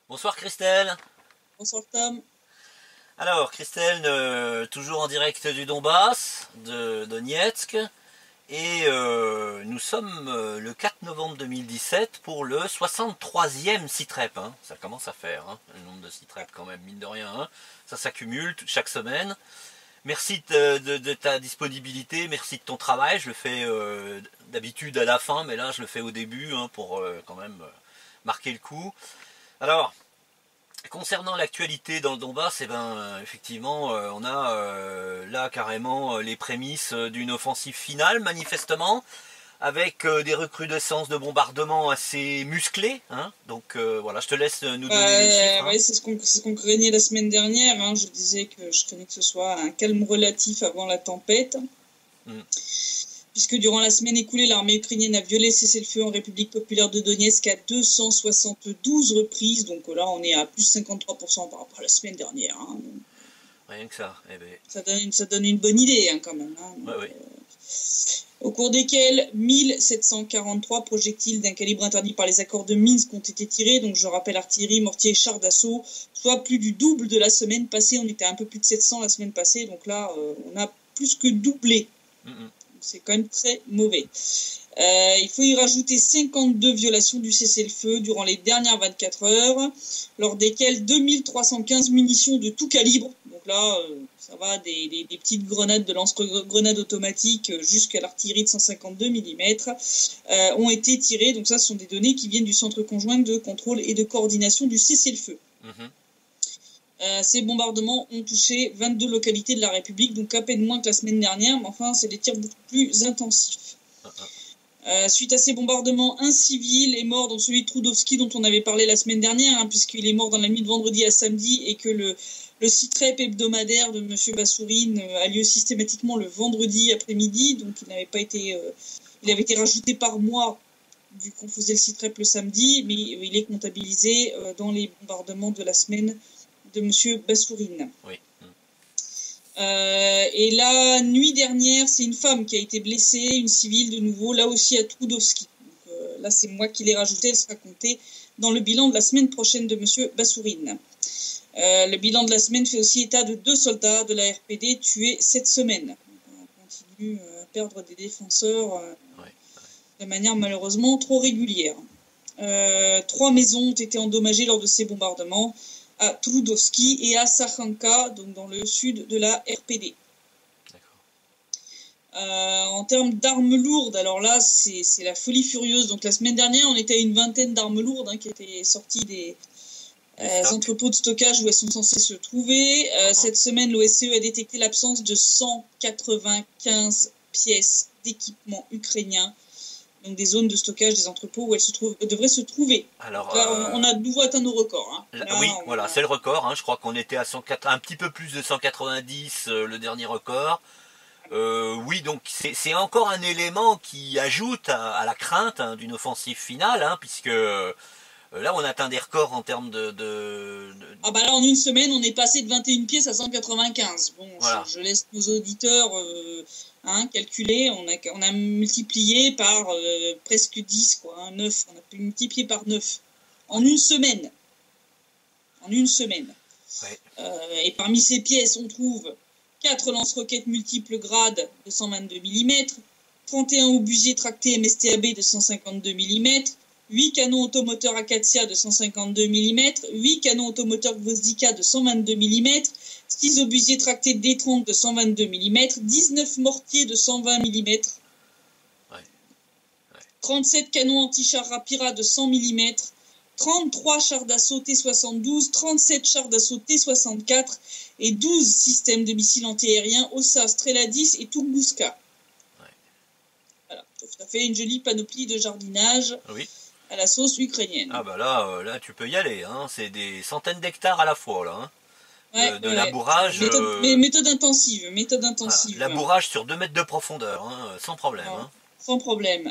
Bonsoir Christelle. Bonsoir Tom. Alors Christelle, toujours en direct du Donbass, de Donetsk, et nous sommes le 4 novembre 2017 pour le 63e CITREP. Hein. Ça commence à faire, hein, le nombre de CITREP quand même, mine de rien. Hein. Ça s'accumule chaque semaine. Merci de ta disponibilité, merci de ton travail. Je le fais d'habitude à la fin, mais là je le fais au début hein, pour quand même marquer le coup. Alors, concernant l'actualité dans le Donbass, eh ben, effectivement, on a là carrément les prémices d'une offensive finale, manifestement, avec des recrudescences de bombardements assez musclés. Hein. Donc voilà, je te laisse nous donner les chiffres. Ouais, c'est ce qu'on craignait la semaine dernière. Hein. Je disais que je craignais que ce soit un calme relatif avant la tempête. Puisque durant la semaine écoulée, l'armée ukrainienne a violé le cessez-le-feu en République populaire de Donetsk à 272 reprises. Donc là, on est à plus 53% par rapport à la semaine dernière. Hein. Rien que ça. Eh ben... ça donne une bonne idée hein, quand même. Hein. Donc, ouais. Au cours desquels 1743 projectiles d'un calibre interdit par les accords de Minsk ont été tirés. Donc je rappelle artillerie, mortier, chars d'assaut, soit plus du double de la semaine passée. On était à un peu plus de 700 la semaine passée. Donc là, on a plus que doublé. C'est quand même très mauvais. Il faut y rajouter 52 violations du cessez-le-feu durant les dernières 24 heures, lors desquelles 2315 munitions de tout calibre, donc là, ça va des petites grenades de lance-grenades automatiques jusqu'à l'artillerie de 152 mm, ont été tirées. Donc ça, ce sont des données qui viennent du Centre conjoint de contrôle et de coordination du cessez-le-feu. Ces bombardements ont touché 22 localités de la République, donc à peine moins que la semaine dernière, mais enfin, c'est des tirs beaucoup plus intensifs. Suite à ces bombardements, un civil est mort, dans celui de Trudovski dont on avait parlé la semaine dernière, hein, puisqu'il est mort dans la nuit de vendredi à samedi, et que le CITREP hebdomadaire de M. Bassourine a lieu systématiquement le vendredi après-midi, donc il avait été rajouté par mois, vu qu'on faisait le CITREP le samedi, mais il est comptabilisé dans les bombardements de la semaine de M. Bassourine. Oui. Et la nuit dernière, c'est une femme qui a été blessée, une civile de nouveau, là aussi à Trudovski. Donc, là, c'est moi qui l'ai rajouté, elle sera comptée dans le bilan de la semaine prochaine de M. Bassourine. Le bilan de la semaine fait aussi état de 2 soldats de la RPD tués cette semaine. Donc, on continue à perdre des défenseurs de manière malheureusement trop régulière. 3 maisons ont été endommagées lors de ces bombardements, à Trudovski et à Sakhanka, donc dans le sud de la RPD. En termes d'armes lourdes, alors là, c'est la folie furieuse. Donc la semaine dernière, on était à une vingtaine d'armes lourdes hein, qui étaient sorties des entrepôts de stockage où elles sont censées se trouver. Cette semaine, l'OSCE a détecté l'absence de 195 pièces d'équipement ukrainien. Donc des zones de stockage, des entrepôts où elles devraient se trouver. Alors, là, on a de nouveau atteint nos records. Hein. Là, oui, voilà, c'est le record. Hein. Je crois qu'on était à un petit peu plus de 190 le dernier record. Oui, donc c'est encore un élément qui ajoute à la crainte hein, d'une offensive finale, hein, puisque là on atteint des records en termes Ah bah là en une semaine on est passé de 21 pièces à 195. Bon, voilà. je laisse nos auditeurs calculer. On a multiplié par presque 10, quoi, hein, 9. On a pu multiplier par 9 en une semaine. Ouais. Et parmi ces pièces, on trouve 4 lance-roquettes multiples grades de 122 mm, 31 obusiers tractés MSTAB de 152 mm, 8 canons automoteurs Akatia de 152 mm, 8 canons automoteurs Gvozdika de 122 mm, 6 obusiers tractés D30 de 122 mm, 19 mortiers de 120 mm, 37 canons anti-chars Rapira de 100 mm, 33 chars d'assaut T-72, 37 chars d'assaut T-64 et 12 systèmes de missiles antiaériens Ossa, Strela 10 et Tunguska. Voilà, ça fait une jolie panoplie de jardinage à la sauce ukrainienne. Ah bah là tu peux y aller, hein. C'est des centaines d'hectares à la fois là. Hein. Labourage. Méthode intensive. Labourage sur 2 mètres de profondeur, hein, sans problème. Hein. Sans problème.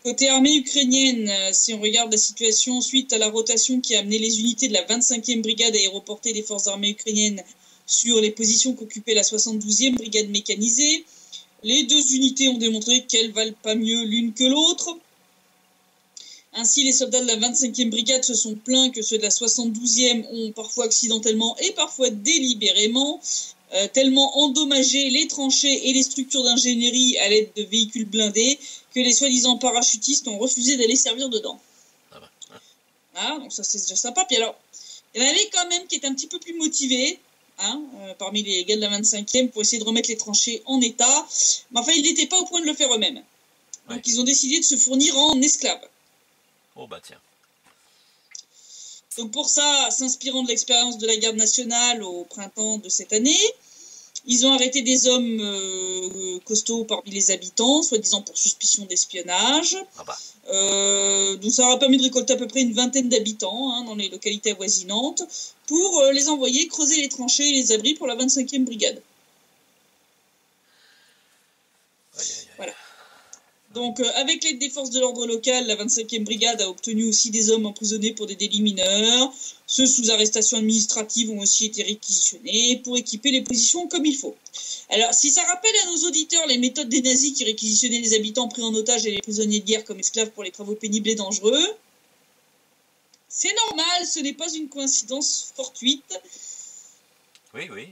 Côté armée ukrainienne, si on regarde la situation suite à la rotation qui a amené les unités de la 25e brigade aéroportée des forces armées ukrainiennes sur les positions qu'occupait la 72e brigade mécanisée, les 2 unités ont démontré qu'elles valent pas mieux l'une que l'autre. Ainsi, les soldats de la 25e brigade se sont plaints que ceux de la 72e ont parfois accidentellement et parfois délibérément tellement endommagé les tranchées et les structures d'ingénierie à l'aide de véhicules blindés que les soi-disant parachutistes ont refusé d'aller servir dedans. Ah bah. Ah, donc ça c'est déjà sympa. Puis alors, il y en avait quand même qui étaient un petit peu plus motivés, parmi les gars de la 25e, pour essayer de remettre les tranchées en état. Mais enfin, ils n'étaient pas au point de le faire eux-mêmes. Donc ils ont décidé de se fournir en esclaves. Oh bah tiens. Donc pour ça, s'inspirant de l'expérience de la garde nationale au printemps de cette année, ils ont arrêté des hommes costauds parmi les habitants, soi-disant pour suspicion d'espionnage. Ah bah. Donc ça aura permis de récolter à peu près une vingtaine d'habitants dans les localités avoisinantes pour les envoyer creuser les tranchées et les abris pour la 25e brigade. Aïe, aïe, aïe. Voilà. Donc, avec l'aide des forces de l'ordre local, la 25e brigade a obtenu aussi des hommes emprisonnés pour des délits mineurs. Ceux sous arrestation administrative ont aussi été réquisitionnés pour équiper les positions comme il faut. Alors, si ça rappelle à nos auditeurs les méthodes des nazis qui réquisitionnaient les habitants pris en otage et les prisonniers de guerre comme esclaves pour les travaux pénibles et dangereux, c'est normal, ce n'est pas une coïncidence fortuite. Oui, oui.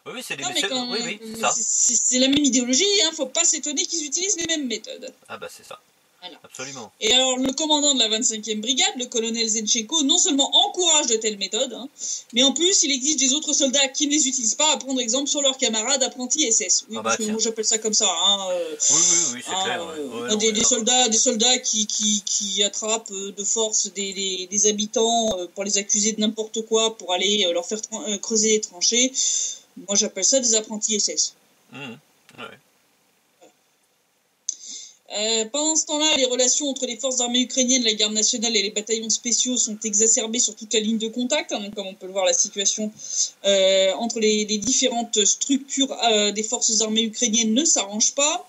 Oui, c'est des Non, mais quand, oui, ça. C'est la même idéologie, faut pas s'étonner qu'ils utilisent les mêmes méthodes. Ah bah c'est ça. Voilà. Absolument. Et alors, le commandant de la 25e brigade, le colonel Zenchenko, non seulement encourage de telles méthodes, mais en plus, il exige des autres soldats qui ne les utilisent pas à prendre exemple sur leurs camarades apprentis SS. Oui, parce que moi j'appelle ça comme ça. Oui, c'est clair. Des soldats qui attrapent de force des habitants pour les accuser de n'importe quoi, pour aller leur faire creuser les tranchées. Moi, j'appelle ça des apprentis SS. Pendant ce temps-là, les relations entre les forces armées ukrainiennes, la garde nationale et les bataillons spéciaux sont exacerbées sur toute la ligne de contact. Donc, comme on peut le voir, la situation entre les différentes structures des forces armées ukrainiennes ne s'arrange pas.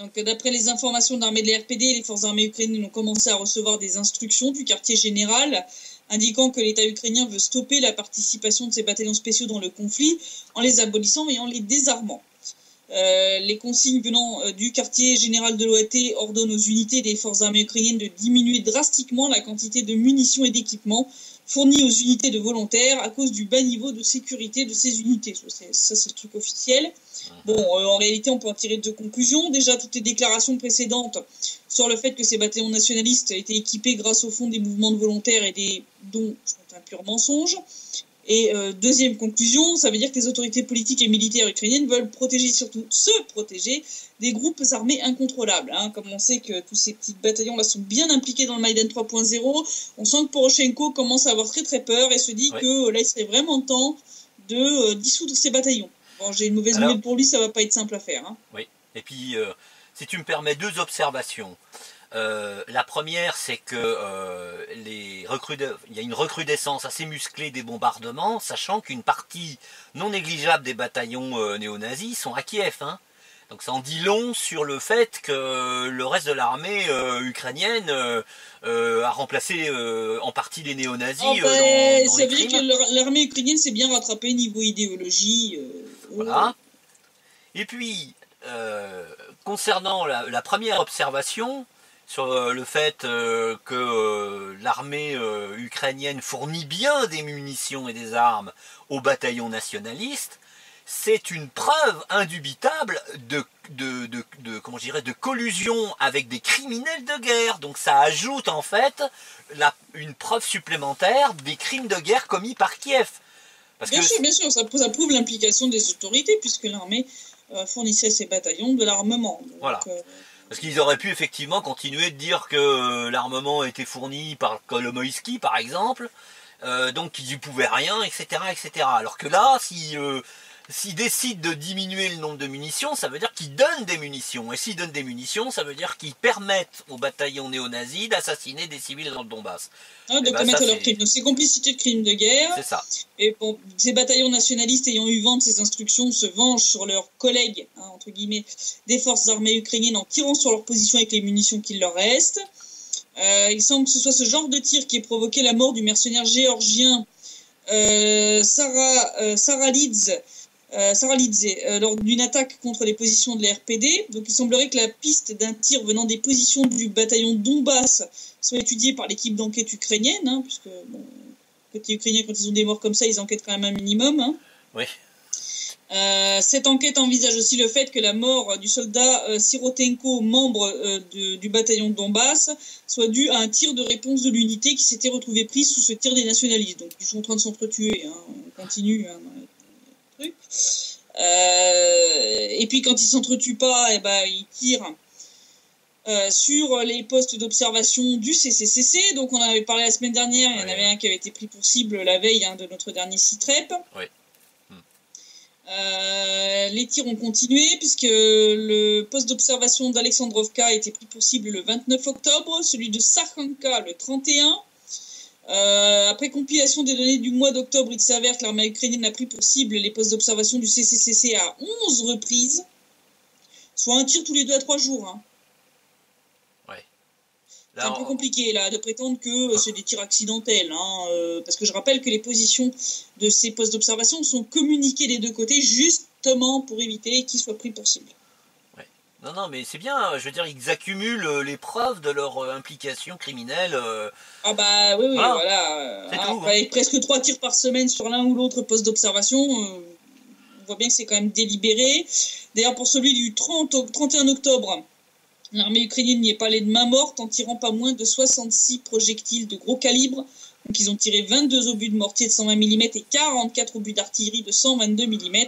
Donc, d'après les informations de l'armée de la RPD, les forces armées ukrainiennes ont commencé à recevoir des instructions du quartier général indiquant que l'État ukrainien veut stopper la participation de ces bataillons spéciaux dans le conflit en les abolissant et en les désarmant. Les consignes venant du quartier général de l'OAT ordonnent aux unités des forces armées ukrainiennes de diminuer drastiquement la quantité de munitions et d'équipements fournis aux unités de volontaires à cause du bas niveau de sécurité de ces unités. Ça, c'est le truc officiel. Bon, en réalité, on peut en tirer deux conclusions. Déjà, toutes les déclarations précédentes sur le fait que ces bataillons nationalistes étaient équipés grâce au fond des mouvements de volontaires et des dons sont un pur mensonge. Et deuxième conclusion, ça veut dire que les autorités politiques et militaires ukrainiennes veulent surtout se protéger des groupes armés incontrôlables. Comme on sait que tous ces petits bataillons-là sont bien impliqués dans le Maïdan 3.0, on sent que Poroshenko commence à avoir très très peur et se dit que là, il serait vraiment temps de dissoudre ces bataillons. Bon, j'ai une mauvaise nouvelle pour lui, ça va pas être simple à faire. Oui, et puis, si tu me permets, deux observations. La première, c'est que il y a une recrudescence assez musclée des bombardements, sachant qu'une partie non négligeable des bataillons néo-nazis sont à Kiev. Donc ça en dit long sur le fait que le reste de l'armée ukrainienne a remplacé en partie les néo-nazis. Ça veut dire que l'armée ukrainienne s'est bien rattrapée niveau idéologie. Voilà. Et puis, concernant la première observation, sur le fait que l'armée ukrainienne fournit bien des munitions et des armes aux bataillons nationalistes, c'est une preuve indubitable de collusion avec des criminels de guerre. Donc ça ajoute en fait une preuve supplémentaire des crimes de guerre commis par Kiev. Bien sûr, ça prouve l'implication des autorités puisque l'armée fournissait à ces bataillons de l'armement. Voilà. Parce qu'ils auraient pu effectivement continuer de dire que l'armement était fourni par Kolomoïski, par exemple, donc qu'ils n'y pouvaient rien, etc., etc. Alors que là, s'ils décident de diminuer le nombre de munitions, ça veut dire qu'ils donnent des munitions. Et s'ils donnent des munitions, ça veut dire qu'ils permettent aux bataillons néo-nazis d'assassiner des civils dans le Donbass. De commettre leurs crimes. Donc c'est complicité de crimes de guerre. C'est ça. Et bon, ces bataillons nationalistes ayant eu vent de ces instructions se vengent sur leurs collègues, entre guillemets, des forces armées ukrainiennes en tirant sur leur position avec les munitions qu'il leur reste. Il semble que ce soit ce genre de tir qui ait provoqué la mort du mercenaire géorgien Sarah Lidz, Sarah Lidze, lors d'une attaque contre les positions de la RPD. Donc il semblerait que la piste d'un tir venant des positions du bataillon Donbass soit étudiée par l'équipe d'enquête ukrainienne, hein, puisque bon, côté ukrainien, quand ils ont des morts comme ça, ils enquêtent quand même un minimum. Hein. Oui. Cette enquête envisage aussi le fait que la mort du soldat Sirotenko, membre du bataillon de Donbass, soit due à un tir de réponse de l'unité qui s'était retrouvée prise sous ce tir des nationalistes. Donc ils sont en train de s'entretuer, hein. On continue hein, dans les trucs. Et puis quand ils s'entretuent pas, ils tirent sur les postes d'observation du CCCC. Donc on en avait parlé la semaine dernière, il y en avait un qui avait été pris pour cible la veille hein, de notre dernier CITREP. Oui. Les tirs ont continué puisque le poste d'observation d'Alexandrovka a été pris pour cible le 29 octobre, celui de Sakhanka le 31. Après compilation des données du mois d'octobre, il s'avère que l'armée ukrainienne a pris pour cible les postes d'observation du CCCC à 11 reprises, soit un tir tous les 2 à 3 jours. Hein. C'est un peu compliqué là de prétendre que c'est des tirs accidentels, hein, parce que je rappelle que les positions de ces postes d'observation sont communiquées des deux côtés justement pour éviter qu'ils soient pris pour cible. Ouais. Non, mais c'est bien, je veux dire, ils accumulent les preuves de leur implication criminelle. Ah bah oui, voilà. Tout, avec presque 3 tirs par semaine sur l'un ou l'autre poste d'observation, on voit bien que c'est quand même délibéré. D'ailleurs, pour celui du 31 octobre, l'armée ukrainienne n'y est pas allée de main morte en tirant pas moins de 66 projectiles de gros calibre. Donc ils ont tiré 22 obus de mortier de 120 mm et 44 obus d'artillerie de 122 mm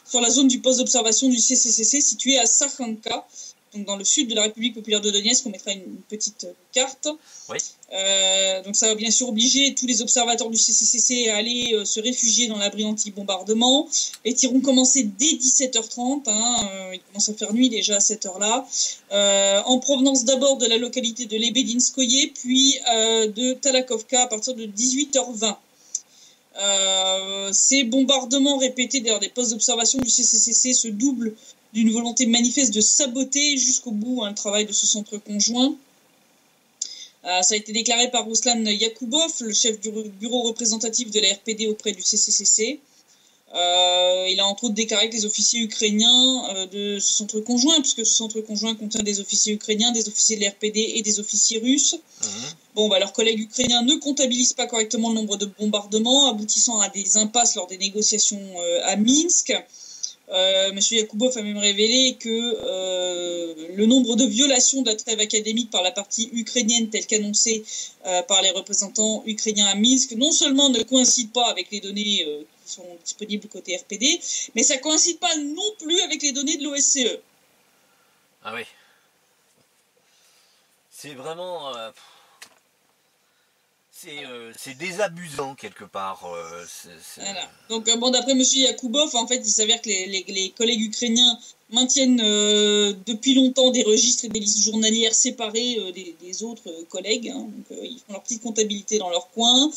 sur la zone du poste d'observation du CCCC situé à Sakhanka, donc dans le sud de la République populaire de Donetsk. On mettra une petite carte. Oui. Donc ça va bien sûr obliger tous les observateurs du CCCC à aller se réfugier dans l'abri anti-bombardement. Les tirs ont commencé dès 17h30. Il commence à faire nuit déjà à cette heure-là. En provenance d'abord de la localité de Lebedinskoye, puis de Talakovka à partir de 18h20. Ces bombardements répétés d'ailleurs des postes d'observation du CCCC se doublent d'une volonté manifeste de saboter jusqu'au bout le travail de ce centre conjoint. Ça a été déclaré par Ruslan Yakoubov, le chef du bureau représentatif de la RPD auprès du CCCC. Il a entre autres déclaré que les officiers ukrainiens de ce centre conjoint, puisque ce centre conjoint contient des officiers ukrainiens, des officiers de la RPD et des officiers russes. Leurs collègues ukrainiens ne comptabilisent pas correctement le nombre de bombardements, aboutissant à des impasses lors des négociations à Minsk. Monsieur Yakoubov a même révélé que le nombre de violations de la trêve académique par la partie ukrainienne telle qu'annoncée par les représentants ukrainiens à Minsk non seulement ne coïncide pas avec les données qui sont disponibles côté RPD, mais ça coïncide pas non plus avec les données de l'OSCE. Ah oui. C'est vraiment... c'est désabusant quelque part. Voilà. Donc d'après M. Yakoubov, en fait, il s'avère que les collègues ukrainiens maintiennent depuis longtemps des registres et des listes journalières séparées des autres collègues. Hein. Donc ils font leur petite comptabilité dans leur coin.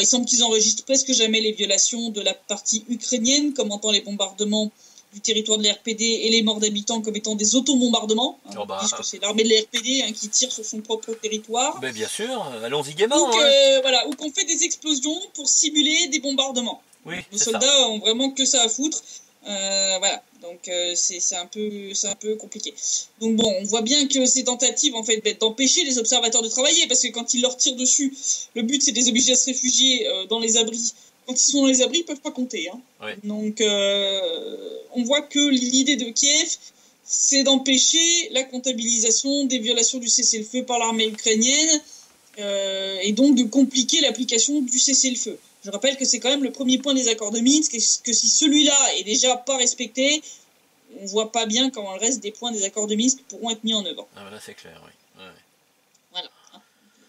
Il semble qu'ils enregistrent presque jamais les violations de la partie ukrainienne, commentant les bombardements du territoire de l'RPD et les morts d'habitants comme étant des autobombardements. Puisque c'est l'armée de l'RPD qui tire sur son propre territoire. Bien sûr, allons-y gaiement. Ou qu'on fait des explosions pour simuler des bombardements. Oui, les soldats ont vraiment que ça à foutre. Donc c'est un peu compliqué. Donc bon, on voit bien que ces tentatives en fait d'empêcher les observateurs de travailler, parce que quand ils leur tirent dessus, le but c'est de les obliger à se réfugier dans les abris. Quand ils sont dans les abris, ils ne peuvent pas compter. Hein. Oui. Donc, on voit que l'idée de Kiev, c'est d'empêcher la comptabilisation des violations du cessez-le-feu par l'armée ukrainienne et donc de compliquer l'application du cessez-le-feu. Je rappelle que c'est quand même le premier point des accords de Minsk et que si celui-là est déjà pas respecté, on ne voit pas bien comment le reste des points des accords de Minsk pourront être mis en œuvre. Ah, là, c'est clair, oui. Ouais. Voilà.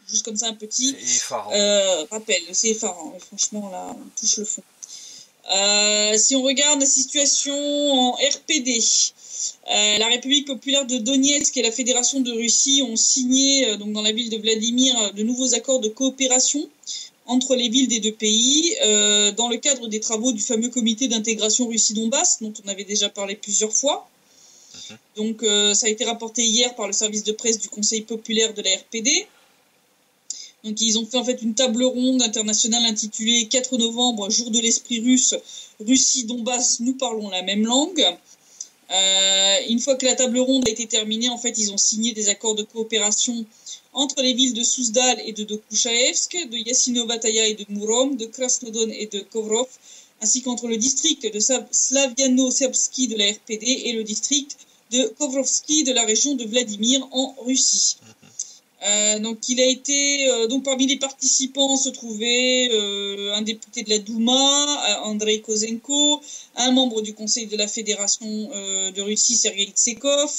Juste comme ça, un petit rappel. C'est effarant. Franchement, là, on touche le fond. Si on regarde la situation en RPD, la République populaire de Donetsk et la Fédération de Russie ont signé, donc dans la ville de Vladimir, de nouveaux accords de coopération entre les villes des deux pays, dans le cadre des travaux du fameux comité d'intégration Russie-Donbass, dont on avait déjà parlé plusieurs fois. Donc, ça a été rapporté hier par le service de presse du Conseil populaire de la RPD. Donc ils ont fait en fait une table ronde internationale intitulée 4 novembre, jour de l'esprit russe, Russie, Donbass, nous parlons la même langue. Une fois que la table ronde a été terminée, en fait, ils ont signé des accords de coopération entre les villes de Souzdal et de Dokuchaevsk, de Yassinovataya et de Murom, de Krasnodon et de Kovrov, ainsi qu'entre le district de Slaviano-Serbski de la RPD et le district de Kovrovski de la région de Vladimir en Russie. Donc il a été donc parmi les participants se trouvait un député de la Douma, Andrei Kozenko, un membre du conseil de la fédération de Russie, Sergei Tsekov,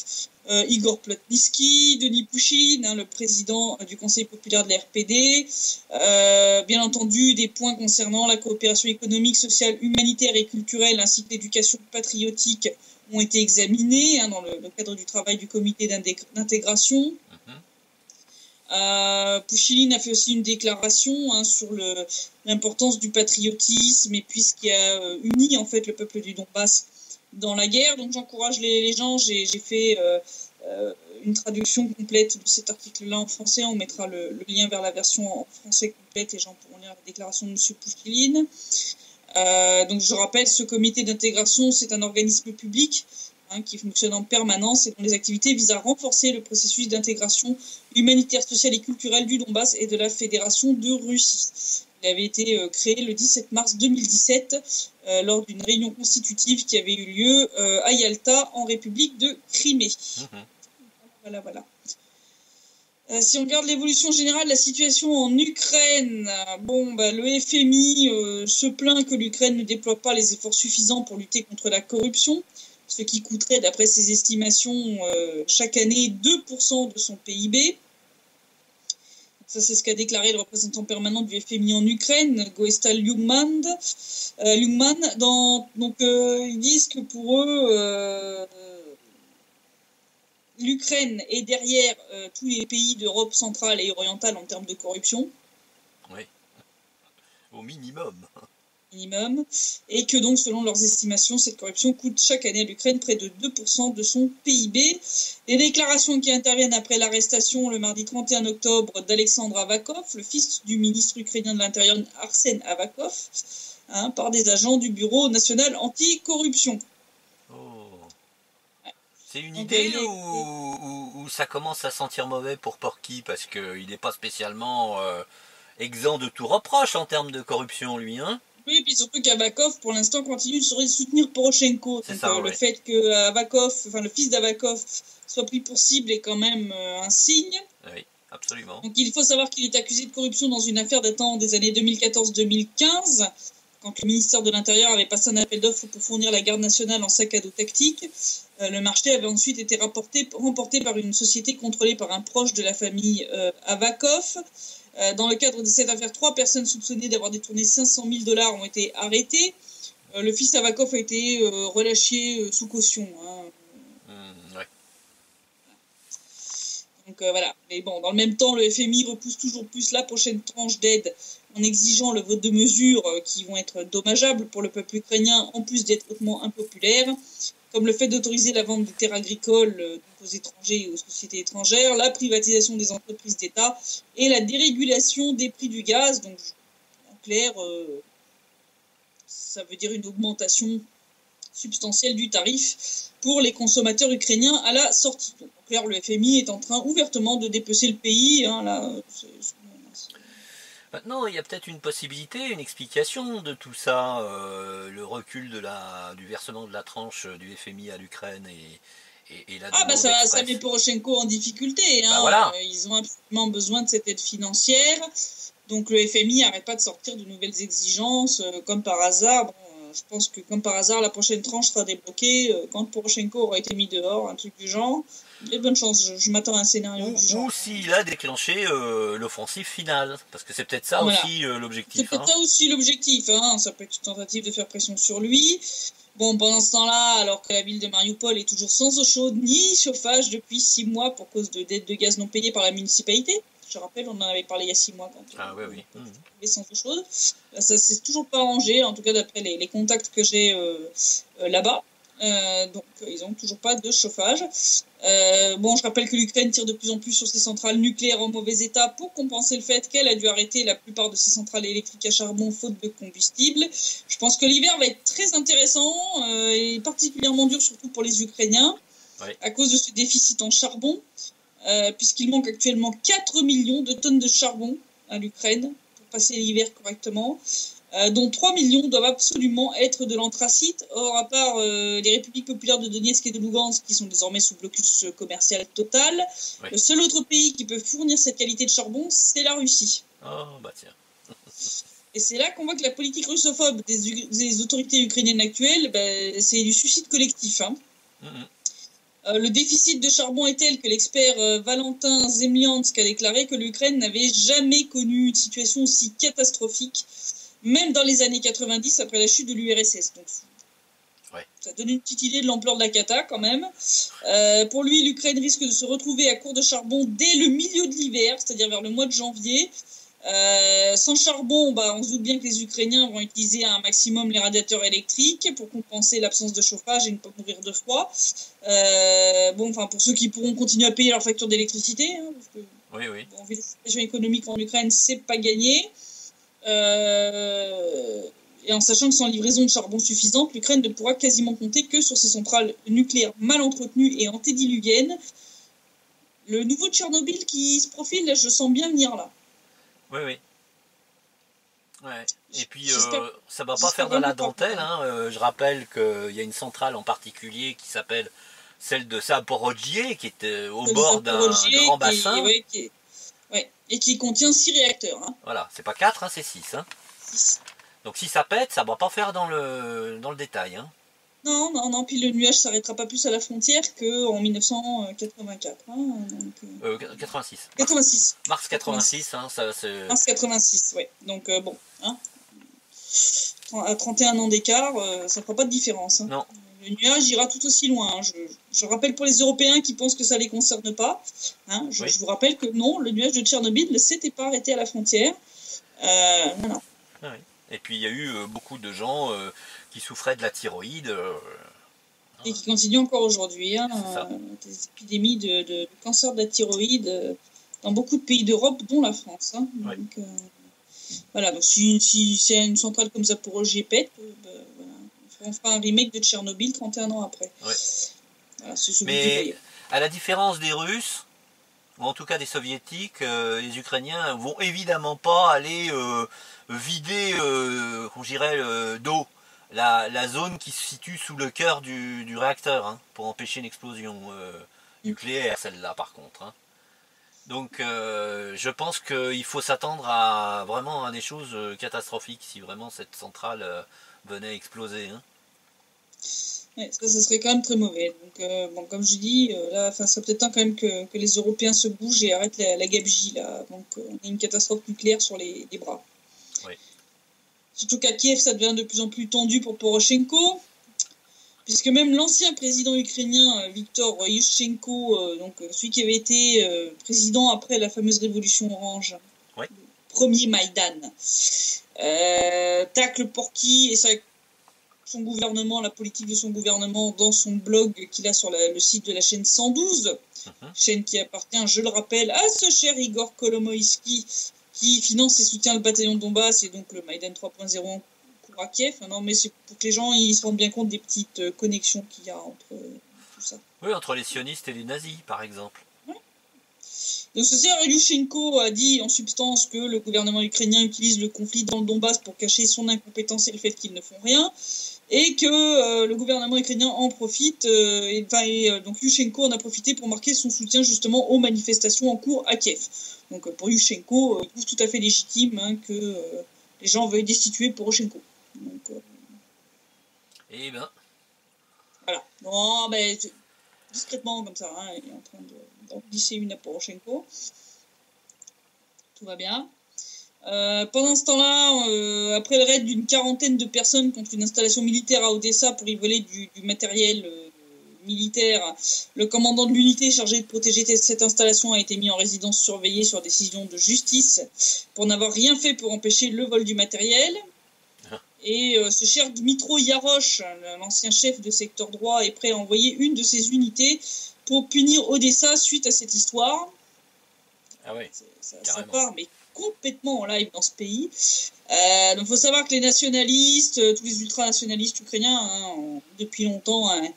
Igor Plotnitsky, Denis Pouchine, le président du conseil populaire de la RPD, bien entendu des points concernant la coopération économique, sociale, humanitaire et culturelle ainsi que l'éducation patriotique ont été examinés dans le cadre du travail du comité d'intégration. Pouchiline a fait aussi une déclaration sur l'importance du patriotisme et puis ce qui a uni en fait le peuple du Donbass dans la guerre. Donc j'encourage les gens. J'ai fait une traduction complète de cet article-là en français. On mettra le lien vers la version en français complète. Les gens pourront lire la déclaration de M. Pouchiline. Donc je rappelle, ce comité d'intégration, c'est un organisme public qui fonctionne en permanence et dont les activités visent à renforcer le processus d'intégration humanitaire, sociale et culturelle du Donbass et de la Fédération de Russie. Il avait été créé le 17 mars 2017 lors d'une réunion constitutive qui avait eu lieu à Yalta en République de Crimée. Voilà. Si on regarde l'évolution générale de la situation en Ukraine, le FMI se plaint que l'Ukraine ne déploie pas les efforts suffisants pour lutter contre la corruption, ce qui coûterait, d'après ses estimations, chaque année 2% de son PIB. Ça, c'est ce qu'a déclaré le représentant permanent du FMI en Ukraine, Goestal Ljungman. Ils disent que pour eux, l'Ukraine est derrière tous les pays d'Europe centrale et orientale en termes de corruption. Oui, au minimum. Et que donc, selon leurs estimations, cette corruption coûte chaque année à l'Ukraine près de 2% de son PIB. Les déclarations qui interviennent après l'arrestation le mardi 31 octobre d'Alexandre Avakov, le fils du ministre ukrainien de l'Intérieur Arsène Avakov, par des agents du Bureau national anti-corruption. C'est une idée où ça commence à sentir mauvais pour Porky parce qu'il n'est pas spécialement exempt de tout reproche en termes de corruption, lui, hein. Oui, et puis surtout qu'Avakov, pour l'instant, continue de soutenir Poroshenko. Donc, le fait que le fils d'Avakov soit pris pour cible est quand même un signe. Oui, absolument. Donc, il faut savoir qu'il est accusé de corruption dans une affaire datant des années 2014-2015, quand le ministère de l'Intérieur avait passé un appel d'offres pour fournir la garde nationale en sac à dos tactique. Le marché avait ensuite été remporté par une société contrôlée par un proche de la famille Avakov. Dans le cadre de cette affaire, 3 personnes soupçonnées d'avoir détourné $500 000 ont été arrêtées. Le fils Avakov a été relâché sous caution. Ouais. Donc voilà. Mais bon, dans le même temps, le FMI repousse toujours plus la prochaine tranche d'aide en exigeant le vote de mesures qui vont être dommageables pour le peuple ukrainien, en plus d'être hautement impopulaires, comme le fait d'autoriser la vente de terres agricoles aux étrangers et aux sociétés étrangères, la privatisation des entreprises d'État et la dérégulation des prix du gaz. Donc, en clair, ça veut dire une augmentation substantielle du tarif pour les consommateurs ukrainiens à la sortie. Donc, en clair, le FMI est en train ouvertement de dépecer le pays. Maintenant, il y a peut-être une possibilité, une explication de tout ça, le recul du versement de la tranche du FMI à l'Ukraine et la demande ça met Poroshenko en difficulté. Voilà. Ils ont absolument besoin de cette aide financière. Donc le FMI n'arrête pas de sortir de nouvelles exigences, comme par hasard. Je pense que comme par hasard, la prochaine tranche sera débloquée quand Poroshenko aura été mis dehors, un truc du genre. Il y a de bonnes chances, je m'attends à un scénario du genre. Ou s'il a déclenché l'offensive finale, parce que c'est peut-être ça aussi l'objectif. C'est peut-être ça aussi l'objectif, ça peut être une tentative de faire pression sur lui. Bon, pendant ce temps-là, alors que la ville de Mariupol est toujours sans eau chaude ni chauffage depuis 6 mois pour cause de dettes de gaz non payées par la municipalité. Je rappelle, on en avait parlé il y a 6 mois quand oui. Sans eau chaude. Ça s'est toujours pas arrangé, en tout cas d'après les contacts que j'ai là-bas. Donc ils n'ont toujours pas de chauffage. Bon, je rappelle que l'Ukraine tire de plus en plus sur ses centrales nucléaires en mauvais état pour compenser le fait qu'elle a dû arrêter la plupart de ses centrales électriques à charbon faute de combustible. Je pense que l'hiver va être très intéressant et particulièrement dur surtout pour les Ukrainiens à cause de ce déficit en charbon, puisqu'il manque actuellement 4 millions de tonnes de charbon à l'Ukraine pour passer l'hiver correctement. Dont 3 millions doivent absolument être de l'anthracite. Or, à part les républiques populaires de Donetsk et de Lugansk, qui sont désormais sous blocus commercial total, le seul autre pays qui peut fournir cette qualité de charbon, c'est la Russie. Oh, bah tiens. Et c'est là qu'on voit que la politique russophobe des autorités ukrainiennes actuelles, c'est du suicide collectif. Hein. Le déficit de charbon est tel que l'expert Valentin Zemliansk a déclaré que l'Ukraine n'avait jamais connu une situation aussi catastrophique, même dans les années 90, après la chute de l'URSS. Donc, ça donne une petite idée de l'ampleur de la cata, quand même. Pour lui, l'Ukraine risque de se retrouver à court de charbon dès le milieu de l'hiver, c'est-à-dire vers le mois de janvier. Sans charbon, on se doute bien que les Ukrainiens vont utiliser un maximum les radiateurs électriques pour compenser l'absence de chauffage et ne pas mourir de froid. Pour ceux qui pourront continuer à payer leur facture d'électricité, hein, parce que, bon, vu la situation économique en Ukraine, c'est pas gagné. Et en sachant que sans livraison de charbon suffisante, l'Ukraine ne pourra quasiment compter que sur ses centrales nucléaires mal entretenues et antédiluviennes. Le nouveau Tchernobyl qui se profile, là, je sens bien venir là. Oui. Et puis, ça va pas faire de la dentelle. Hein. Je rappelle qu'il y a une centrale en particulier qui s'appelle celle de Zaporozhye, qui est au bord d'un grand bassin. Et qui contient 6 réacteurs. Hein. Voilà, c'est pas 4, hein, c'est 6. Hein. 6. Donc si ça pète, ça va pas faire dans le détail. Hein. Non, puis le nuage s'arrêtera pas plus à la frontière qu'en 1984. Hein, donc, 86. 86. Mars 86, hein, ça c'est... Mars 86, ouais. Donc bon, hein, à 31 ans d'écart, ça fera pas de différence. Hein. Non. Le nuage ira tout aussi loin. Hein. Je rappelle pour les Européens qui pensent que ça les concerne pas. Hein, je vous rappelle que non, le nuage de Tchernobyl ne s'était pas arrêté à la frontière. Voilà. Ah oui. Et puis il y a eu beaucoup de gens qui souffraient de la thyroïde. Et qui continuent encore aujourd'hui. Hein, des épidémies de cancer de la thyroïde dans beaucoup de pays d'Europe, dont la France. Hein. Ouais. Donc, voilà, donc si c'est une centrale comme Zaporozhye pète, on fera un remake de Tchernobyl 31 ans après. Ouais. Voilà, mais à la différence des Russes, ou en tout cas des Soviétiques, les Ukrainiens vont évidemment pas aller vider d'eau la zone qui se situe sous le cœur du réacteur, hein, pour empêcher une explosion nucléaire, celle-là par contre. Hein. Donc je pense qu'il faut s'attendre à vraiment à des choses catastrophiques si vraiment cette centrale venait à exploser. Hein. Ouais, ça serait quand même très mauvais. Donc, comme je dis, là, ça serait peut-être temps quand même que les Européens se bougent et arrêtent la gabegie. Là. Donc, on a une catastrophe nucléaire sur les bras. Oui. Surtout qu'à Kiev, ça devient de plus en plus tendu pour Poroshenko, puisque même l'ancien président ukrainien, Viktor Yushchenko, donc celui qui avait été président après la fameuse révolution orange, oui. Le premier Maïdan, tacle Porky et son gouvernement, la politique de son gouvernement dans son blog qu'il a sur le site de la chaîne 112, chaîne qui appartient, je le rappelle, à ce cher Igor Kolomoïski qui finance et soutient le bataillon de Donbass et donc le Maïdan 3.0 en cours à Kiev. Non, mais c'est pour que les gens ils se rendent bien compte des petites connexions qu'il y a entre tout ça. Oui, entre les sionistes et les nazis, par exemple. Ouais. Donc ce cher Yushchenko a dit en substance que le gouvernement ukrainien utilise le conflit dans le Donbass pour cacher son incompétence et le fait qu'ils ne font rien. Et que le gouvernement ukrainien en profite, donc Yushchenko en a profité pour marquer son soutien justement aux manifestations en cours à Kiev. Donc pour Yushchenko, il trouve tout à fait légitime que les gens veuillent destituer Poroshenko. Donc, eh ben. Voilà. Non, mais discrètement comme ça, hein, il est en train d'en glisser une à Poroshenko. Tout va bien. Pendant ce temps-là, après le raid d'une quarantaine de personnes contre une installation militaire à Odessa pour y voler du matériel militaire, le commandant de l'unité chargé de protéger cette installation a été mis en résidence surveillée sur décision de justice pour n'avoir rien fait pour empêcher le vol du matériel. Et ce cher Dmitro Yarosh, l'ancien chef de secteur droit, est prêt à envoyer une de ses unités pour punir Odessa suite à cette histoire. Ah oui, ça part, mais complètement en live dans ce pays. Donc il faut savoir que les nationalistes, tous les ultranationalistes ukrainiens, ont depuis longtemps un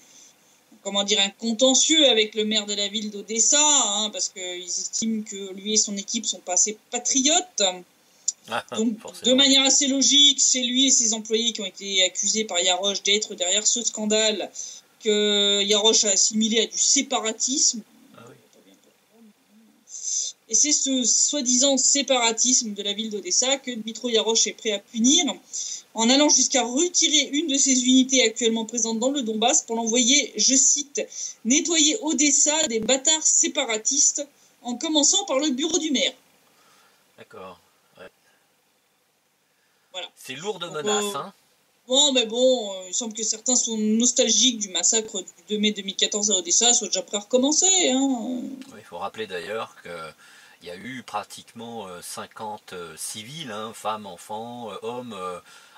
contentieux avec le maire de la ville d'Odessa, parce qu'ils estiment que lui et son équipe sont pas assez patriotes. Donc, de manière assez logique, c'est lui et ses employés qui ont été accusés par Yarosh d'être derrière ce scandale que Yarosh a assimilé à du séparatisme. Et c'est ce soi-disant séparatisme de la ville d'Odessa que Dmitro Yarosh est prêt à punir en allant jusqu'à retirer une de ses unités actuellement présentes dans le Donbass pour l'envoyer, je cite, « nettoyer Odessa des bâtards séparatistes » en commençant par le bureau du maire. D'accord. Ouais. Voilà. C'est lourd de menaces, hein. Bon, mais bon, il semble que certains sont nostalgiques du massacre du 2 mai 2014 à Odessa, soit déjà prêts à recommencer. Oui, il faut rappeler d'ailleurs qu'il y a eu pratiquement 50 civils, femmes, enfants, hommes,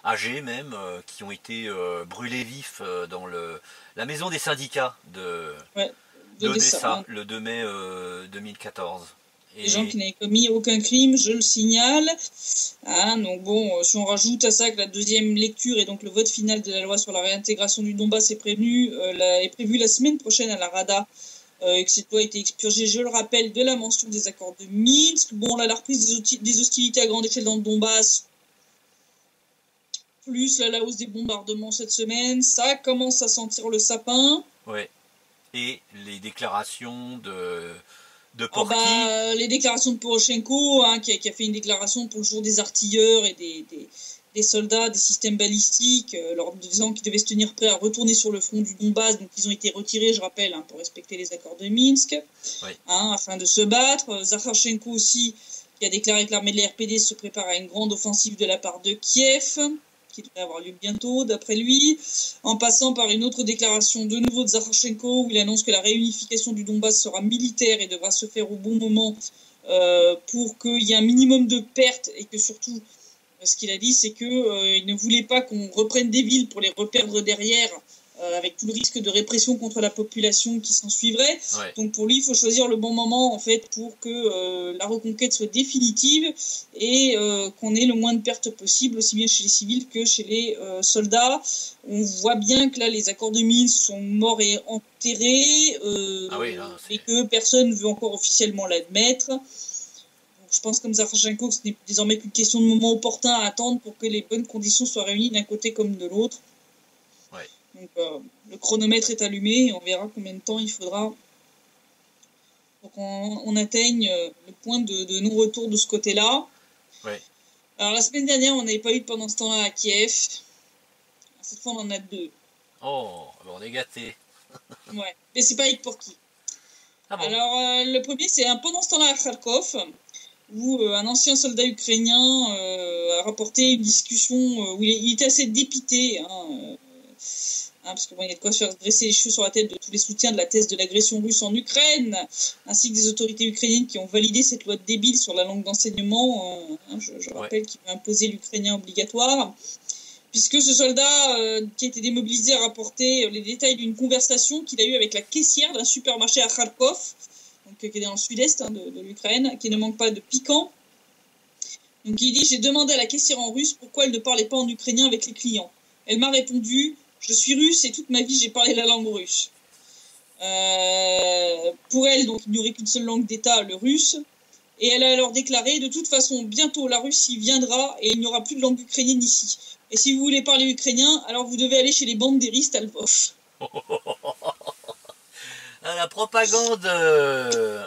âgés même, qui ont été brûlés vifs dans la maison des syndicats d'Odessa, le 2 mai 2014. Des gens qui n'avaient commis aucun crime, je le signale. Donc bon, si on rajoute à ça que la deuxième lecture et donc le vote final de la loi sur la réintégration du Donbass est prévu la semaine prochaine à la Rada, et que cette loi a été expurgée, je le rappelle, de la mention des accords de Minsk. Bon, là, la reprise des hostilités à grande échelle dans le Donbass, plus la hausse des bombardements cette semaine, ça commence à sentir le sapin. Ouais. Et les déclarations de Porky. Les déclarations de Poroshenko, qui a fait une déclaration pour le jour des artilleurs et des soldats, des systèmes balistiques, leur disant qu'ils devaient se tenir prêts à retourner sur le front du Donbass. Donc ils ont été retirés, je rappelle, pour respecter les accords de Minsk, afin de se battre. Zakharchenko aussi, qui a déclaré que l'armée de la RPD se prépare à une grande offensive de la part de Kiev, qui devrait avoir lieu bientôt, d'après lui, en passant par une autre déclaration de nouveau de Zakharchenko, où il annonce que la réunification du Donbass sera militaire et devra se faire au bon moment pour qu'il y ait un minimum de pertes, et que surtout, ce qu'il a dit, c'est qu'il ne voulait pas qu'on reprenne des villes pour les reperdre derrière, avec tout le risque de répression contre la population qui s'en suivrait. Ouais. Donc pour lui, il faut choisir le bon moment en fait pour que la reconquête soit définitive et qu'on ait le moins de pertes possible, aussi bien chez les civils que chez les soldats. On voit bien que là, les accords de Minsk sont morts et enterrés, et que personne ne veut encore officiellement l'admettre. Donc, je pense comme Zakharchenko que ce n'est désormais qu'une question de moment opportun à attendre pour que les bonnes conditions soient réunies d'un côté comme de l'autre. Donc, le chronomètre est allumé et on verra combien de temps il faudra pour qu'on atteigne le point de non-retour de ce côté-là. Ouais. Alors, la semaine dernière, on n'avait pas eu pendant ce temps-là à Kiev. Cette fois, on en a 2. Oh, on est gâtés. Ouais, mais c'est pas avec Porky. Ah bon. Alors, le premier, c'est pendant ce temps-là à Kharkov, où un ancien soldat ukrainien a rapporté une discussion où il était assez dépité, parce qu'il y a de quoi se faire dresser les cheveux sur la tête de tous les soutiens de la thèse de l'agression russe en Ukraine, ainsi que des autorités ukrainiennes qui ont validé cette loi débile sur la langue d'enseignement, je rappelle, qui va imposer l'ukrainien obligatoire, puisque ce soldat qui a été démobilisé a rapporté les détails d'une conversation qu'il a eue avec la caissière d'un supermarché à Kharkov, donc, qui est dans le sud-est de l'Ukraine, qui ne manque pas de piquant. Donc il dit « J'ai demandé à la caissière en russe pourquoi elle ne parlait pas en ukrainien avec les clients. Elle m'a répondu « Je suis russe et toute ma vie j'ai parlé la langue russe. » Pour elle, donc, il n'y aurait qu'une seule langue d'État, le russe. Et elle a alors déclaré « De toute façon, bientôt la Russie viendra et il n'y aura plus de langue ukrainienne ici. Et si vous voulez parler ukrainien, alors vous devez aller chez les banderistes à Lvov. » La propagande,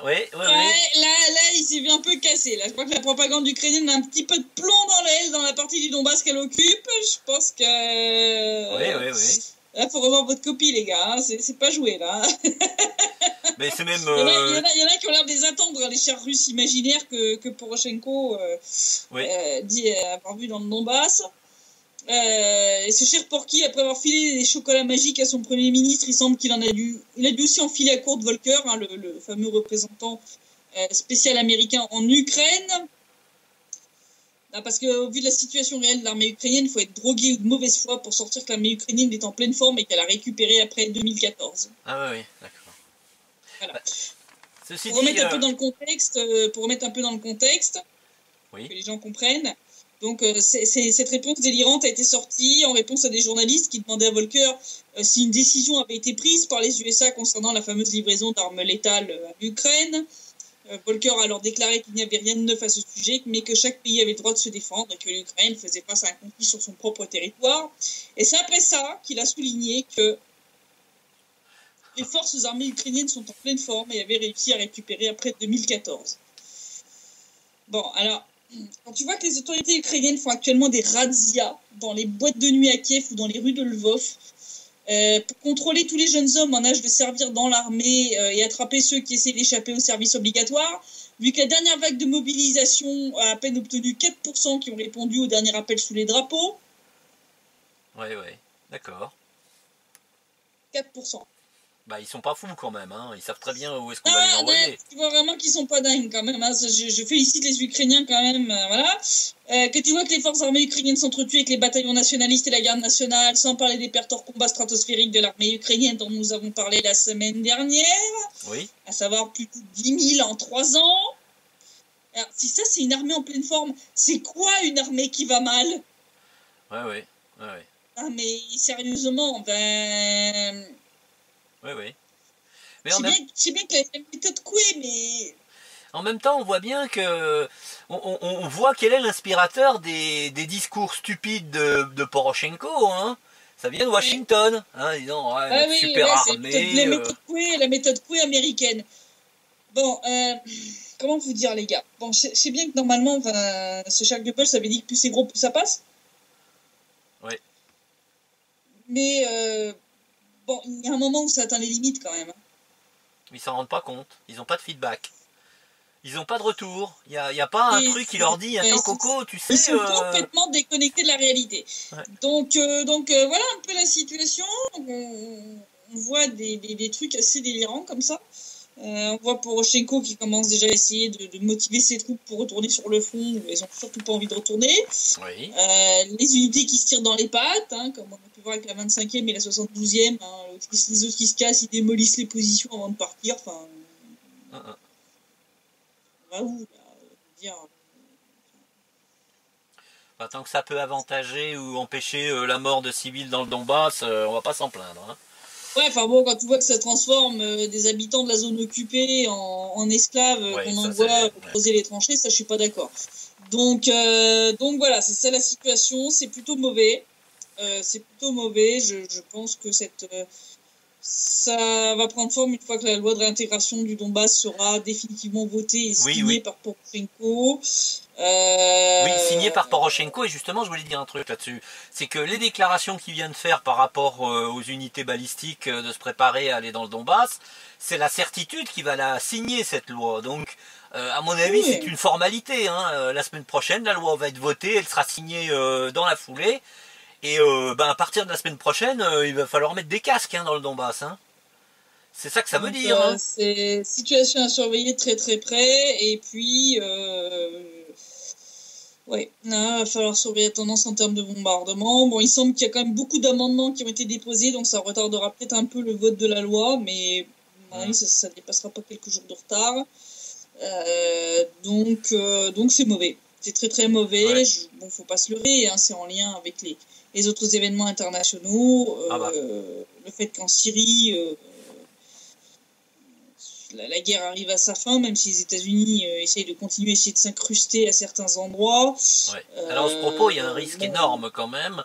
ouais. Là, il s'est vu un peu cassé. Là, je crois que la propagande ukrainienne a un petit peu de plomb dans l'aile dans la partie du Donbass qu'elle occupe. Je pense que. Oui. Là, faut revoir votre copie, les gars. C'est pas joué, là. Mais c'est même. Il y en a qui ont l'air de les attendre, les chers Russes imaginaires que Poroshenko dit avoir vu dans le Donbass. Et ce cher Porky, après avoir filé des chocolats magiques à son premier ministre, il semble qu'il a dû aussi enfiler à Kurt Volker, le fameux représentant spécial américain en Ukraine. Non, parce qu'au vu de la situation réelle de l'armée ukrainienne, il faut être drogué ou de mauvaise foi pour sortir que l'armée ukrainienne est en pleine forme et qu'elle a récupéré après 2014. Ah oui, d'accord. Voilà. Bah, ceci Pour remettre dit, un peu dans le contexte, oui. que les gens comprennent. Donc cette réponse délirante a été sortie en réponse à des journalistes qui demandaient à Volker si une décision avait été prise par les USA concernant la fameuse livraison d'armes létales à l'Ukraine. Volker a alors déclaré qu'il n'y avait rien de neuf à ce sujet, mais que chaque pays avait le droit de se défendre et que l'Ukraine faisait face à un conflit sur son propre territoire. Et c'est après ça qu'il a souligné que les forces armées ukrainiennes sont en pleine forme et avaient réussi à récupérer après 2014. Bon, alors, quand tu vois que les autorités ukrainiennes font actuellement des razzias dans les boîtes de nuit à Kiev ou dans les rues de Lvov, pour contrôler tous les jeunes hommes en âge de servir dans l'armée et attraper ceux qui essaient d'échapper au service obligatoire, vu que la dernière vague de mobilisation a à peine obtenu 4% qui ont répondu au dernier appel sous les drapeaux. Oui, d'accord. 4%. Bah, ils sont pas fous quand même, hein. Ils savent très bien où est-ce qu'on va les envoyer. Tu vois vraiment qu'ils sont pas dingues quand même. Hein. Je félicite les Ukrainiens quand même. Voilà. Que tu vois que les forces armées ukrainiennes s'entretuent avec les bataillons nationalistes et la garde nationale, sans parler des pertes hors combat stratosphériques de l'armée ukrainienne dont nous avons parlé la semaine dernière. Oui. À savoir plus de 10 000 en 3 ans. Alors, si ça c'est une armée en pleine forme, c'est quoi une armée qui va mal? Ouais. Ah mais sérieusement, ben... Oui. Mais c'est bien que la méthode Coué, mais... En même temps, on voit bien que on voit quel est l'inspirateur des discours stupides de Poroshenko, hein. Ça vient de Washington, hein, disant super armée. La méthode Coué américaine. Bon, comment vous dire les gars? Bon, je sais bien que normalement, ce Charles Goebbels avait dit que plus c'est gros, plus ça passe. Oui. Mais bon, il y a un moment où ça atteint les limites quand même. Ils s'en rendent pas compte. Ils n'ont pas de feedback. Ils n'ont pas de retour. Il y a pas un truc qui leur dit attends Coco, tu sais. Ils sont complètement déconnectés de la réalité. Ouais. Donc voilà un peu la situation. On voit des trucs assez délirants comme ça. On voit Poroshenko qui commence déjà à essayer de motiver ses troupes pour retourner sur le front, où elles n'ont surtout pas envie de retourner. Oui. Les unités qui se tirent dans les pattes, hein, comme on a pu voir avec la 25e et la 72e, hein, les autres qui se cassent, ils démolissent les positions avant de partir. Enfin, on va où là, dire. Tant que ça peut avantager ou empêcher la mort de civils dans le Donbass, on va pas s'en plaindre. Hein. Ouais, enfin bon, quand tu vois que ça transforme des habitants de la zone occupée en esclaves qu'on envoie creuser les tranchées, ça je suis pas d'accord. Donc voilà, c'est ça la situation, c'est plutôt mauvais. Je pense que ça va prendre forme une fois que la loi de réintégration du Donbass sera définitivement votée et signée par Poroshenko. Oui, signé par Poroshenko, et justement je voulais dire un truc là-dessus, c'est que les déclarations qu'il vient de faire par rapport aux unités balistiques de se préparer à aller dans le Donbass, c'est la certitude qu'il va la signer cette loi, donc à mon avis c'est une formalité, hein. La semaine prochaine la loi va être votée, elle sera signée dans la foulée, et à partir de la semaine prochaine il va falloir mettre des casques dans le Donbass, hein. C'est ça que ça veut dire. Hein. C'est situation à surveiller très très près, et puis ouais, il va falloir surveiller la tendance en termes de bombardement. Bon, il semble qu'il y a quand même beaucoup d'amendements qui ont été déposés, donc ça retardera peut-être un peu le vote de la loi, mais à mon avis, ça ne dépassera pas quelques jours de retard. Donc c'est mauvais. C'est très très mauvais. Ouais. Bon, faut pas se leurrer, hein, c'est en lien avec les autres événements internationaux. Le fait qu'en Syrie... la guerre arrive à sa fin, même si les États-Unis essayent de continuer à essayer de s'incruster à certains endroits. Ouais. Alors à ce propos, il y a un risque énorme quand même.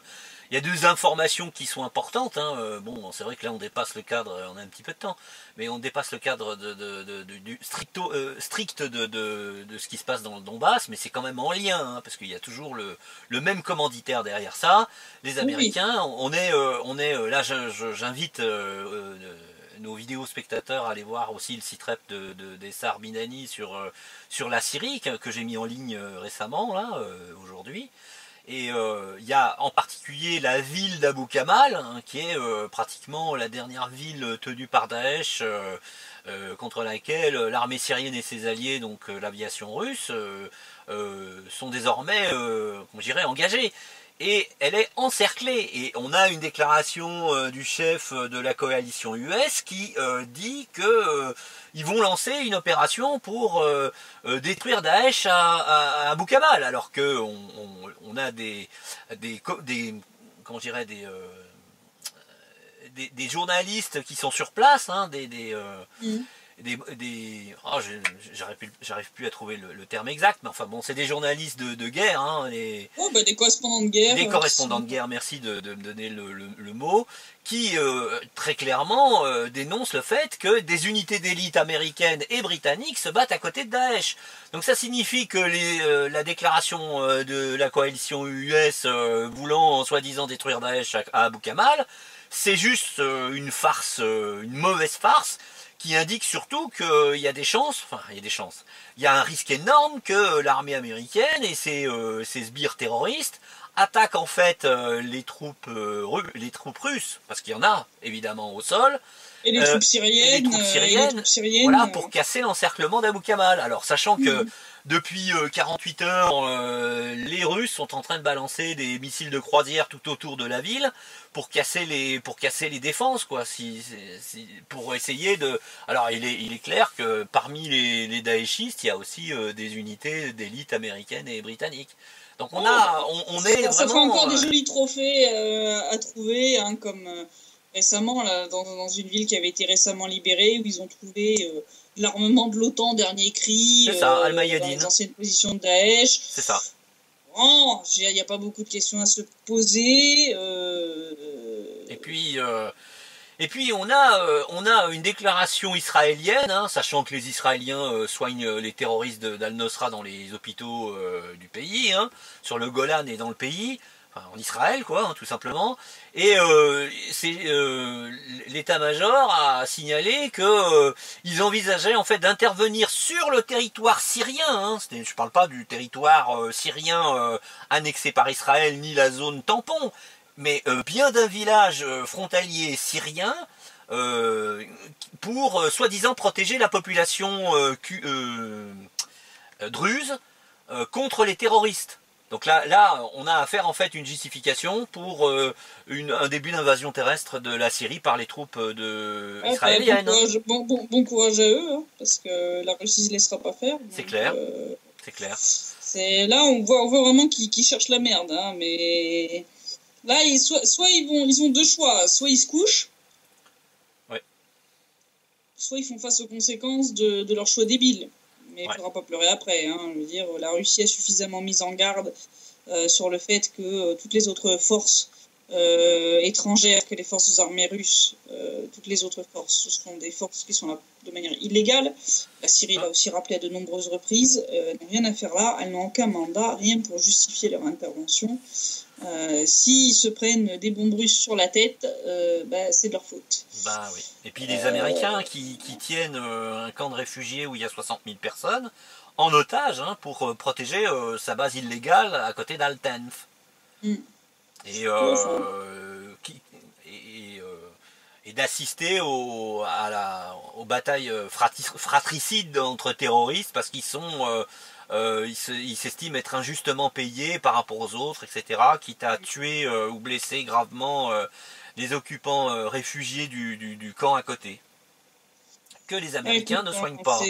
Il y a deux informations qui sont importantes. Hein. Bon, c'est vrai que là on dépasse le cadre, on a un petit peu de temps, mais on dépasse le cadre du strict de ce qui se passe dans le Donbass, mais c'est quand même en lien, hein, parce qu'il y a toujours le même commanditaire derrière ça. Les Américains, on est là, j'invite nos vidéos spectateurs à aller voir aussi le site web d'Essar Binani sur la Syrie que j'ai mis en ligne récemment là aujourd'hui. Et il y a en particulier la ville d'Abu Kamal, hein, qui est pratiquement la dernière ville tenue par Daesh, contre laquelle l'armée syrienne et ses alliés, donc l'aviation russe, sont désormais, je dirais, engagés. Et elle est encerclée. Et on a une déclaration du chef de la coalition US qui dit que ils vont lancer une opération pour détruire Daesh à Abu Kamal, alors que on a comment je dirais, des journalistes qui sont sur place, hein, oh, j'arrive plus à trouver le terme exact, mais enfin bon, c'est des journalistes de guerre, hein, des correspondants de guerre. Des correspondants de guerre, merci de me donner le mot, qui très clairement dénoncent le fait que des unités d'élite américaines et britanniques se battent à côté de Daesh. Donc ça signifie que la déclaration de la coalition US voulant soi-disant détruire Daesh à Abu Kamal, c'est juste une farce, une mauvaise farce, qui indique surtout qu'il y a des chances, il y a un risque énorme que l'armée américaine et ses sbires terroristes attaquent en fait les troupes russes, parce qu'il y en a évidemment au sol, et les troupes syriennes, voilà, pour casser l'encerclement d'Abu Kamal. Alors sachant que depuis 48 heures, les Russes sont en train de balancer des missiles de croisière tout autour de la ville pour casser les défenses, quoi. Pour essayer de. Alors il est clair que parmi les Daeshistes, il y a aussi des unités d'élite américaines et britanniques. Donc on est vraiment. Ça fait encore des jolis trophées à trouver, hein, comme récemment là, dans une ville qui avait été récemment libérée, où ils ont trouvé l'armement de l'OTAN, dernier cri, dans les anciennes positions de Daesh. C'est ça. Oh, il n'y a pas beaucoup de questions à se poser. Et puis on a une déclaration israélienne, hein, sachant que les Israéliens soignent les terroristes d'Al-Nosra dans les hôpitaux du pays, hein, sur le Golan et dans le pays, enfin, en Israël, quoi, hein, tout simplement. Et l'état-major a signalé que ils envisageaient en fait d'intervenir sur le territoire syrien. Hein, je parle pas du territoire syrien annexé par Israël ni la zone tampon, mais bien d'un village frontalier syrien pour soi-disant protéger la population druze contre les terroristes. Donc là, on a affaire en fait une justification pour un début d'invasion terrestre de la Syrie par les troupes israéliennes. Bon courage à eux, hein, parce que la Russie ne se laissera pas faire. C'est clair, c'est clair. Là, on voit vraiment qu'ils cherchent la merde, hein, mais là, soit ils ont deux choix, soit ils se couchent, ouais, soit ils font face aux conséquences de leur choix débile. Mais il ne faudra pas pleurer après. Hein. Je veux dire, la Russie a suffisamment mis en garde sur le fait que toutes les autres forces étrangères que les forces armées russes, toutes les autres forces, ce sont des forces qui sont là de manière illégale. La Syrie l'a aussi rappelé à de nombreuses reprises, n'ont rien à faire là. Elles n'ont aucun mandat, rien pour justifier leur intervention. S'ils se prennent des bombes russes sur la tête, c'est de leur faute. Bah oui. Et puis les Américains qui tiennent un camp de réfugiés où il y a 60 000 personnes en otage, hein, pour protéger sa base illégale à côté d'Al-Tenf. Et d'assister aux batailles fratricides entre terroristes parce qu'ils sont ils s'estiment être injustement payés par rapport aux autres, etc., quitte à tuer ou blesser gravement les occupants réfugiés du camp à côté, que les Américains ne soignent pas.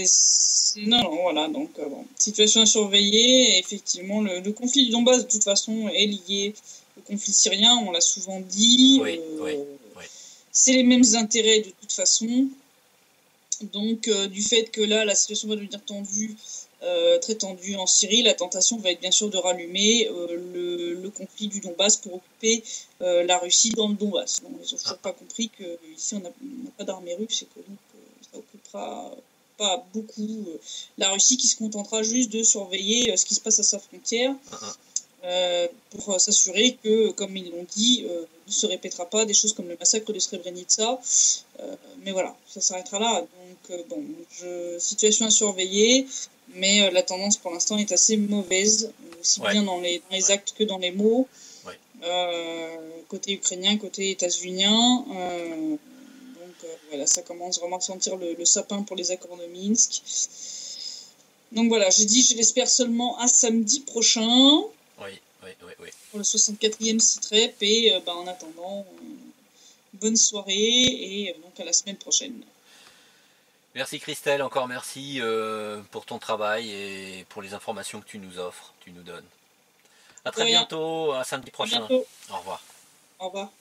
Non, voilà, donc situation à surveiller. Effectivement, le conflit du Donbass, de toute façon, est lié au conflit syrien, on l'a souvent dit. Oui. C'est les mêmes intérêts de toute façon. Donc, du fait que là, la situation va devenir tendue, très tendue en Syrie, la tentation va être bien sûr de rallumer le conflit du Donbass pour occuper la Russie dans le Donbass. Donc, ils n'ont toujours pas compris qu'ici on n'a pas d'armée russe et que donc ça occupera pas beaucoup la Russie, qui se contentera juste de surveiller ce qui se passe à sa frontière pour s'assurer que, comme ils l'ont dit, ne se répétera pas des choses comme le massacre de Srebrenica. Mais voilà, ça s'arrêtera là. Donc, situation à surveiller. mais la tendance pour l'instant est assez mauvaise, aussi bien dans les actes que dans les mots. Côté ukrainien, côté états-unien. Voilà, ça commence vraiment à sentir le sapin pour les accords de Minsk. Donc voilà, j'ai dit, je l'espère seulement à samedi prochain. Oui. Pour le 64e sitrep. Et en attendant, bonne soirée et donc à la semaine prochaine. Merci Christelle, encore merci pour ton travail et pour les informations que tu nous offres, tu nous donnes. À très bientôt, à samedi prochain. À bientôt. Au revoir. Au revoir.